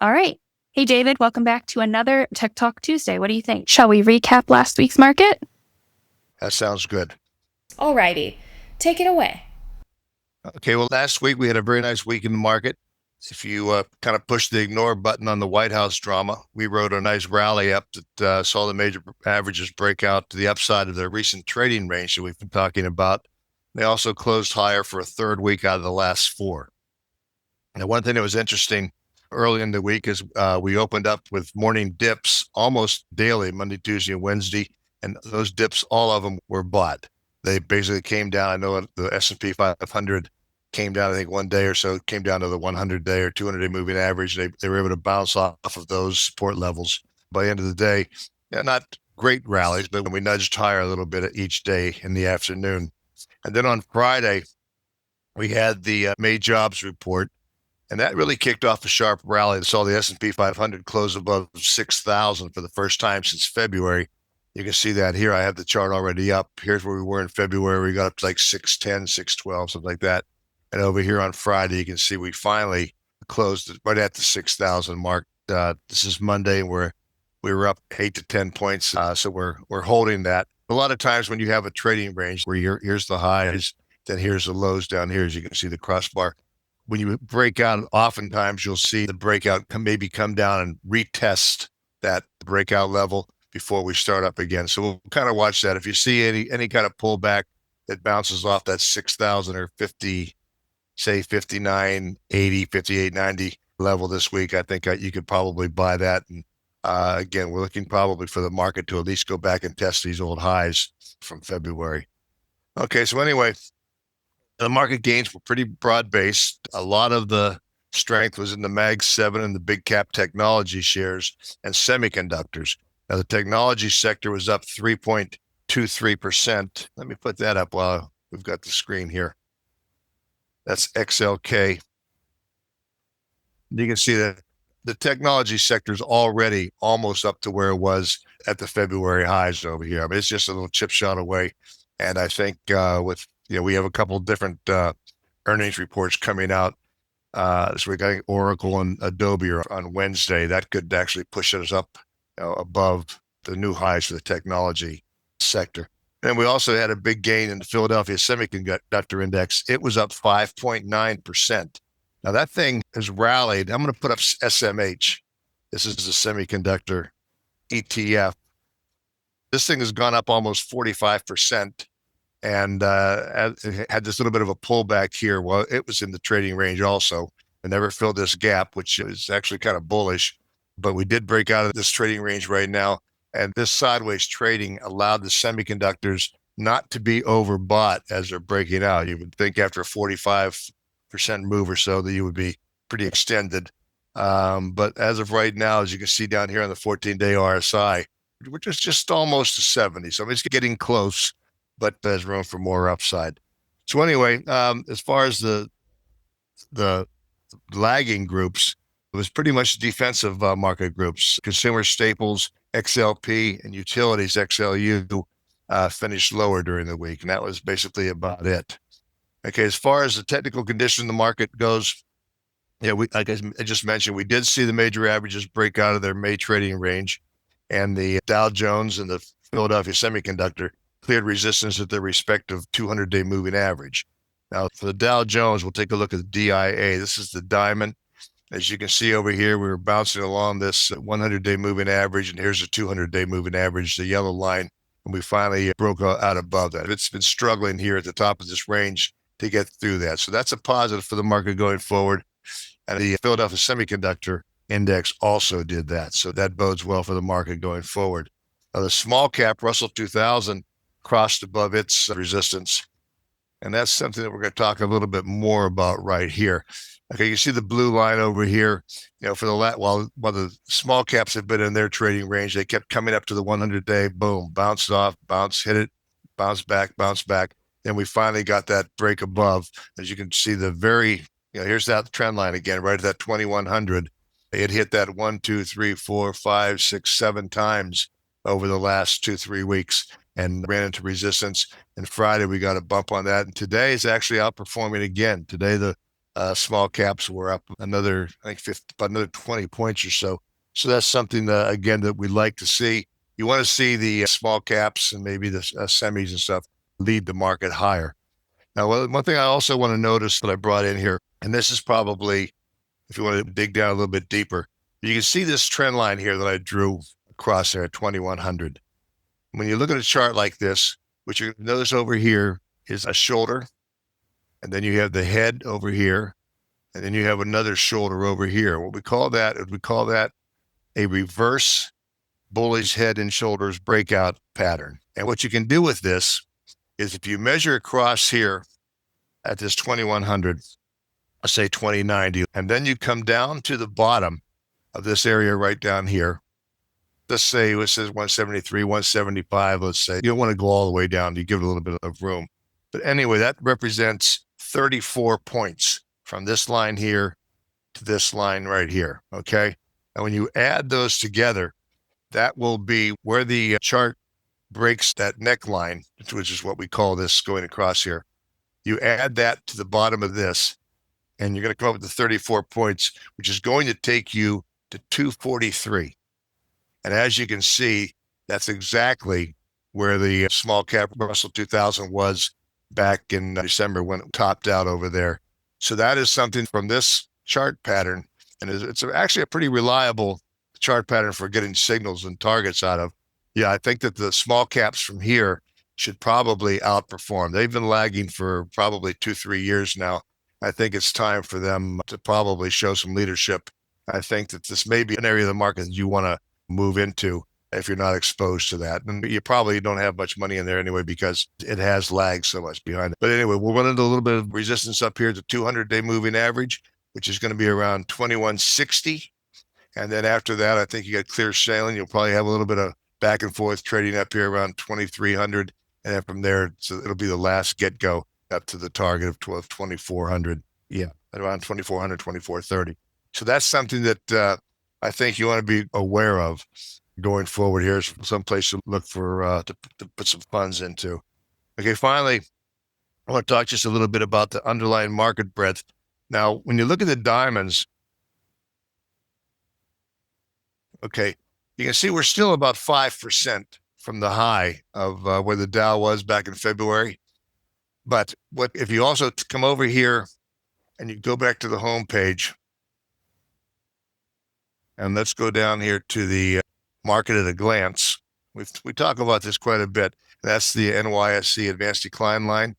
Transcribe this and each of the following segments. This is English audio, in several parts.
All right. Hey, David, welcome back to another Tech Talk Tuesday. What do you think? Shall we recap last week's market? That sounds good. Alrighty. Take it away. Okay, well, last week we had a very nice week in the market. If you kind of push the ignore button on the White House drama, we rode a nice rally up that saw the major averages break out to the upside of their recent trading range that we've been talking about. They also closed higher for a third week out of the last four. Now, one thing that was interesting early in the week is we opened up with morning dips almost daily, Monday, Tuesday, and Wednesday, and those dips, all of them were bought. They basically came down. I know the S&P 500 came down, I think, one day or so, came down to the 100-day or 200-day moving average. They were able to bounce off of those support levels. By the end of the day, not great rallies, but when we nudged higher a little bit each day in the afternoon. And then on Friday, we had the May jobs report, and that really kicked off a sharp rally. I saw the S&P 500 close above 6,000 for the first time since February. You can see that here. I have the chart already up. Here's where we were in February. We got up to like 610, 612, something like that. And over here on Friday, you can see we finally closed right at the 6,000 mark. This is Monday, and we were up 8 to 10 points. So we're holding that. A lot of times when you have a trading range where here's the highs, then here's the lows down here, as you can see the crossbar. When you break out, oftentimes you'll see the breakout maybe come down and retest that breakout level before we start up again. So we'll kind of watch that. If you see any kind of pullback that bounces off that 6,000 or 50, say 59.80, 58.90 level this week, I think you could probably buy that. And again, we're looking probably for the market to at least go back and test these old highs from February. Okay, so anyway, the market gains were pretty broad-based. A lot of the strength was in the Mag 7 and the big cap technology shares and semiconductors. Now, the technology sector was up 3.23%. Let me put that up while we've got the screen here. That's XLK. You can see that the technology sector is already almost up to where it was at the February highs over here. I mean, it's just a little chip shot away. And I think we have a couple of different earnings reports coming out. So we're getting Oracle and Adobe on Wednesday. That could actually push us up above the new highs for the technology sector. And we also had a big gain in the Philadelphia Semiconductor Index. It was up 5.9%. Now that thing has rallied. I'm going to put up SMH. This is the semiconductor ETF. This thing has gone up almost 45%. And it had this little bit of a pullback here. Well, it was in the trading range also. It never filled this gap, which is actually kind of bullish. But we did break out of this trading range right now. And this sideways trading allowed the semiconductors not to be overbought as they're breaking out. You would think after a 45% move or so that you would be pretty extended. But as of right now, as you can see down here on the 14-day RSI, we're just almost to 70. So it's getting close, but there's room for more upside. So anyway, as far as the lagging groups, it was pretty much defensive market groups. Consumer staples, XLP, and utilities, XLU, finished lower during the week. And that was basically about it. Okay, as far as the technical condition of the market goes, like I just mentioned, we did see the major averages break out of their May trading range, and the Dow Jones and the Philadelphia Semiconductor cleared resistance at their respective 200-day moving average. Now, for the Dow Jones, we'll take a look at the DIA. This is the diamond. As you can see over here, we were bouncing along this 100-day moving average, and here's the 200-day moving average, the yellow line, and we finally broke out above that. It's been struggling here at the top of this range to get through that. So that's a positive for the market going forward. And the Philadelphia Semiconductor Index also did that. So that bodes well for the market going forward. Now, the small cap Russell 2000 crossed above its resistance. And that's something that we're going to talk a little bit more about right here. Okay, you see the blue line over here. For the while the small caps have been in their trading range, they kept coming up to the 100-day, boom, bounced off, hit it, bounce back. Then we finally got that break above. As you can see, here's that trend line again, right at that 2100. It hit that 1, 2, 3, 4, 5, 6, 7 times over the last 2-3 weeks and ran into resistance. And Friday, we got a bump on that. And today is actually outperforming again. Today, the Small caps were up another, I think, about another 20 points or so. So that's something, again, that we'd like to see. You want to see the small caps and maybe the semis and stuff lead the market higher. Now, one thing I also want to notice that I brought in here, and this is probably, if you want to dig down a little bit deeper, you can see this trend line here that I drew across there at 2100. When you look at a chart like this, what you notice over here is a shoulder, and then you have the head over here, and then you have another shoulder over here. What we call that a reverse bullish head and shoulders breakout pattern. And what you can do with this is if you measure across here at this 2100, let's say 2090, and then you come down to the bottom of this area right down here. Let's say it says 173, 175, let's say. You don't want to go all the way down. You give it a little bit of room. But anyway, that represents 34 points from this line here to this line right here, okay? And when you add those together, that will be where the chart breaks that neckline, which is what we call this going across here. You add that to the bottom of this, and you're going to come up with the 34 points, which is going to take you to 243. And as you can see, that's exactly where the small cap Russell 2000 was back in December when it topped out over there. So that is something from this chart pattern, and it's actually a pretty reliable chart pattern for getting signals and targets out of. Yeah, I think that the small caps from here should probably outperform. They've been lagging for probably 2-3 years now. I think it's time for them to probably show some leadership. I think that this may be an area of the market that you want to move into if you're not exposed to that. And you probably don't have much money in there anyway because it has lagged so much behind it. But anyway, we'll run into a little bit of resistance up here at the 200-day moving average, which is going to be around 2160. And then after that, I think you got clear sailing. You'll probably have a little bit of back and forth trading up here around 2300. And then from there, so it'll be the last get-go up to the target of 2400. Yeah, at around 2400, 2430. So that's something that I think you want to be aware of going forward. Here's some place to look for to put some funds into. Okay, finally, I want to talk just a little bit about the underlying market breadth. Now, when you look at the diamonds, okay, you can see we're still about 5% from the high of where the Dow was back in February. But what if you also come over here and you go back to the home page, and let's go down here to the market at a glance. We talk about this quite a bit. That's the NYSE advanced decline line.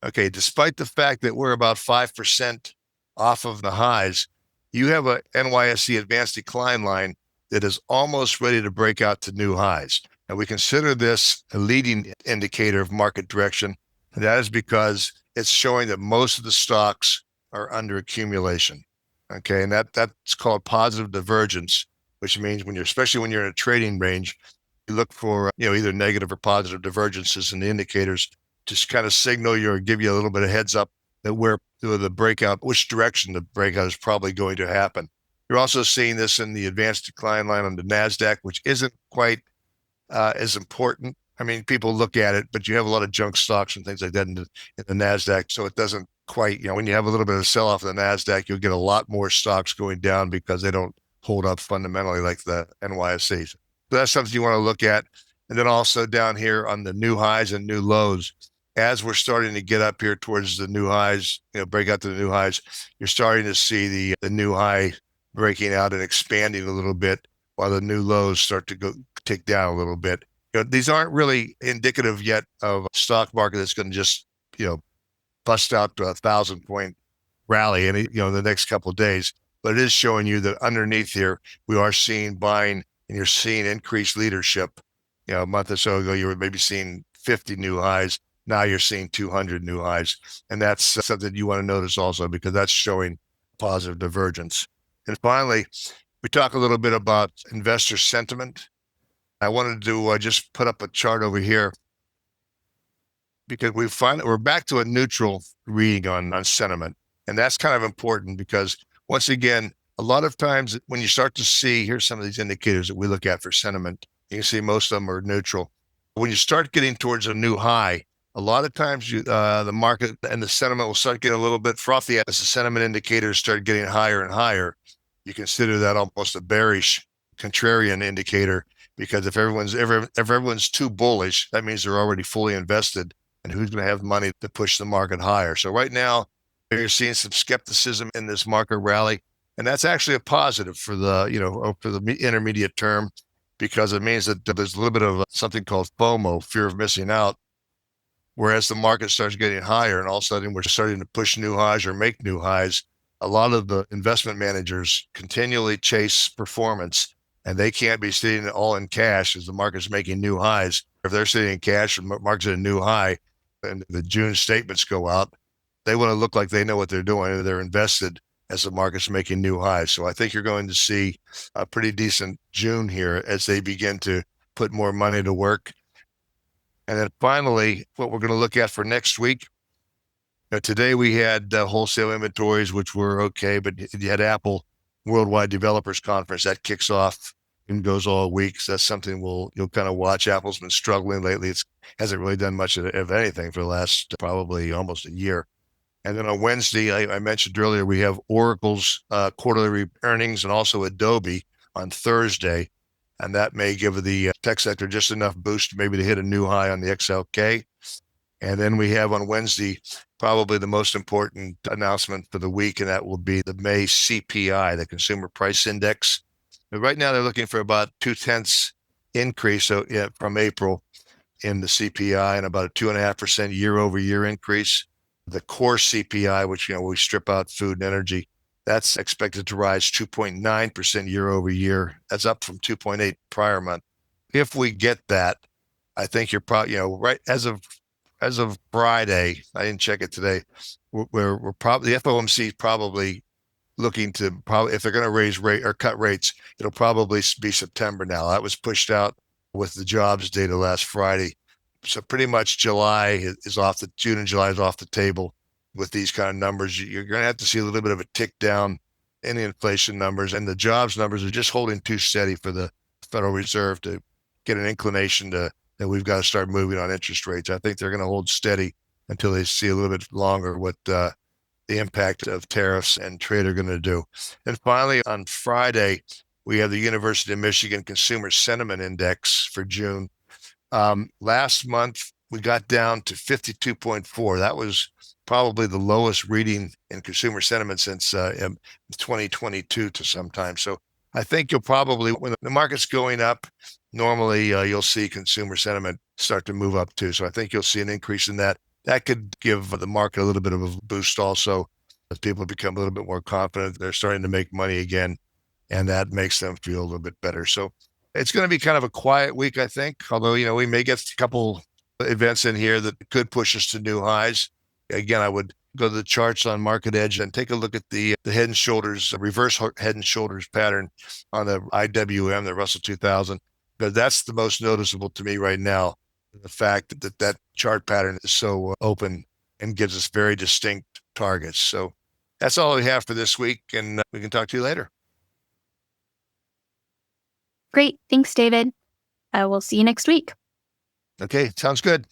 Okay, despite the fact that we're about 5% off of the highs, you have a NYSE advanced decline line that is almost ready to break out to new highs. And we consider this a leading indicator of market direction. And that is because it's showing that most of the stocks are under accumulation. Okay, and that's called positive divergence, which means especially when you're in a trading range, you look for either negative or positive divergences in the indicators to kind of signal you or give you a little bit of heads up that where the breakout, which direction the breakout is probably going to happen. You're also seeing this in the advanced decline line on the NASDAQ, which isn't quite as important. I mean, people look at it, but you have a lot of junk stocks and things like that in the NASDAQ, so it doesn't quite, when you have a little bit of sell-off in the NASDAQ, you'll get a lot more stocks going down because they don't hold up fundamentally like the NYSE. So that's something you want to look at. And then also down here on the new highs and new lows, as we're starting to get up here towards the new highs, break out to the new highs, you're starting to see the new high breaking out and expanding a little bit while the new lows start to tick down a little bit. These aren't really indicative yet of a stock market that's going to just, bust out to 1,000-point rally in the next couple of days. But it is showing you that underneath here, we are seeing buying and you're seeing increased leadership. A month or so ago, you were maybe seeing 50 new highs. Now you're seeing 200 new highs. And that's something you want to notice also because that's showing positive divergence. And finally, we talk a little bit about investor sentiment. I wanted to just put up a chart over here because we find that we're back to a neutral reading on sentiment. And that's kind of important because, once again, a lot of times when you start to see, here's some of these indicators that we look at for sentiment. You can see most of them are neutral. When you start getting towards a new high, a lot of times the market and the sentiment will start getting a little bit frothy as the sentiment indicators start getting higher and higher. You consider that almost a bearish contrarian indicator, because if everyone's too bullish, that means they're already fully invested, and who's going to have money to push the market higher? So right now, you're seeing some skepticism in this market rally, and that's actually a positive for the intermediate term, because it means that there's a little bit of something called FOMO, fear of missing out. Whereas the market starts getting higher and all of a sudden we're starting to push new highs or make new highs, a lot of the investment managers continually chase performance, and they can't be sitting all in cash as the market's making new highs. If they're sitting in cash and the market's at a new high and the June statements go out, they want to look like they know what they're doing and they're invested as the market's making new highs. So I think you're going to see a pretty decent June here as they begin to put more money to work. And then finally, what we're going to look at for next week. Today we had wholesale inventories, which were okay, but you had Apple Worldwide Developers Conference that kicks off and goes all week. So that's something you'll kind of watch. Apple's been struggling lately. It hasn't really done much of anything for the last probably almost a year. And then on Wednesday, I mentioned earlier, we have Oracle's quarterly earnings and also Adobe on Thursday. And that may give the tech sector just enough boost maybe to hit a new high on the XLK. And then we have on Wednesday probably the most important announcement for the week, and that will be the May CPI, the Consumer Price Index. And right now they're looking for about 0.2 increase from April in the CPI, and about a 2.5% year-over-year increase. The core CPI, which we strip out food and energy, that's expected to rise 2.9% year over year. That's up from 2.8 prior month. If we get that, I think you're probably, right as of Friday, I didn't check it today. We're probably, the FOMC is probably looking to if they're going to raise rate or cut rates, it'll probably be September now. That was pushed out with the jobs data last Friday. So pretty much June and July is off the table with these kind of numbers. You're going to have to see a little bit of a tick down in the inflation numbers, and the jobs numbers are just holding too steady for the Federal Reserve to get an inclination that we've got to start moving on interest rates. I think they're going to hold steady until they see a little bit longer what the impact of tariffs and trade are going to do. And finally, on Friday, we have the University of Michigan Consumer Sentiment Index for June. Last month, we got down to 52.4. That was probably the lowest reading in consumer sentiment since 2022 to some time. So I think you'll probably, when the market's going up, normally you'll see consumer sentiment start to move up too. So I think you'll see an increase in that. That could give the market a little bit of a boost also, as people become a little bit more confident. They're starting to make money again, and that makes them feel a little bit better. So it's going to be kind of a quiet week, I think, although, we may get a couple events in here that could push us to new highs. Again, I would go to the charts on MarketEdge and take a look at the head and shoulders, reverse head and shoulders pattern on the IWM, the Russell 2000, because that's the most noticeable to me right now. The fact that chart pattern is so open and gives us very distinct targets. So that's all we have for this week, and we can talk to you later. Great. Thanks, David. We'll see you next week. Okay, sounds good.